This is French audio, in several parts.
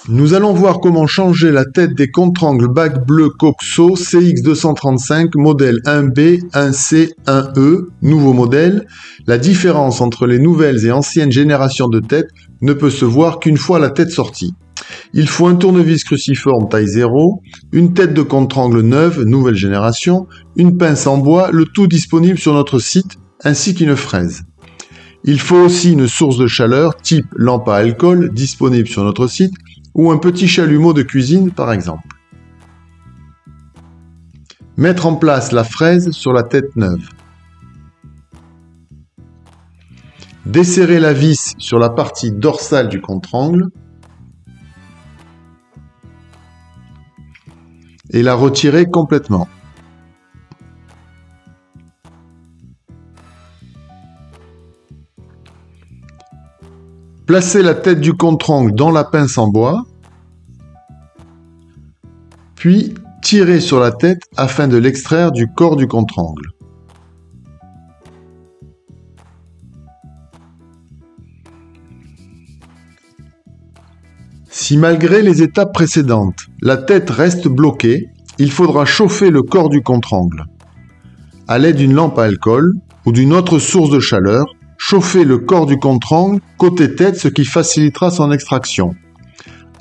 Nous allons voir comment changer la tête des contre-angles bac bleu Coxo CX235 modèle 1B, 1C, 1E, nouveau modèle. La différence entre les nouvelles et anciennes générations de têtes ne peut se voir qu'une fois la tête sortie. Il faut un tournevis cruciforme taille 0, une tête de contre-angle neuve, nouvelle génération, une pince en bois, le tout disponible sur notre site, ainsi qu'une fraise. Il faut aussi une source de chaleur type lampe à alcool, disponible sur notre site, ou un petit chalumeau de cuisine par exemple. Mettre en place la fraise sur la tête neuve. Desserrer la vis sur la partie dorsale du contre-angle et la retirer complètement. Placez la tête du contre-angle dans la pince en bois, puis tirez sur la tête afin de l'extraire du corps du contre-angle. Si malgré les étapes précédentes, la tête reste bloquée, il faudra chauffer le corps du contre-angle. À l'aide d'une lampe à alcool ou d'une autre source de chaleur, chauffez le corps du contre-angle côté tête, ce qui facilitera son extraction.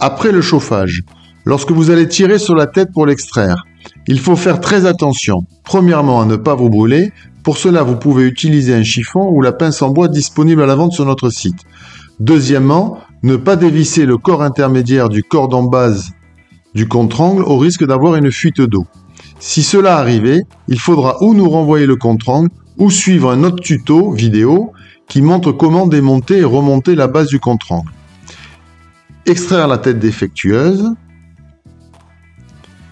Après le chauffage, lorsque vous allez tirer sur la tête pour l'extraire, il faut faire très attention. Premièrement, à ne pas vous brûler. Pour cela, vous pouvez utiliser un chiffon ou la pince en bois disponible à la vente sur notre site. Deuxièmement, ne pas dévisser le corps intermédiaire du cordon base du contre-angle au risque d'avoir une fuite d'eau. Si cela arrivait, il faudra ou nous renvoyer le contre-angle ou suivre un autre tuto vidéo qui montre comment démonter et remonter la base du contre-angle. Extraire la tête défectueuse.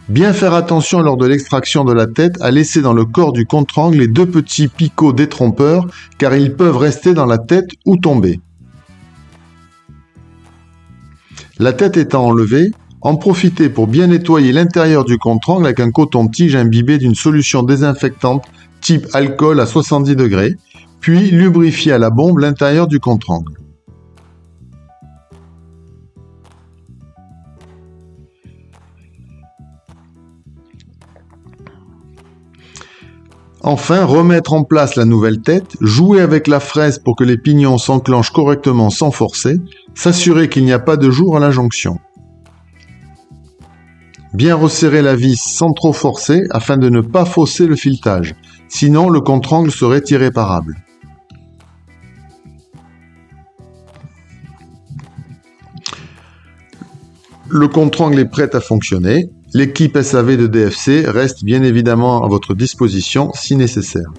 Bien faire attention lors de l'extraction de la tête à laisser dans le corps du contre-angle les deux petits picots détrompeurs car ils peuvent rester dans la tête ou tomber. La tête étant enlevée, en profitez pour bien nettoyer l'intérieur du contre-angle avec un coton-tige imbibé d'une solution désinfectante type alcool à 70 degrés, puis lubrifiez à la bombe l'intérieur du contre-angle. Enfin, remettre en place la nouvelle tête, jouer avec la fraise pour que les pignons s'enclenchent correctement sans forcer, s'assurer qu'il n'y a pas de jour à la jonction. Bien resserrer la vis sans trop forcer afin de ne pas fausser le filetage, sinon le contre-angle serait irréparable. Le contre-angle est prêt à fonctionner. L'équipe SAV de DFC reste bien évidemment à votre disposition si nécessaire.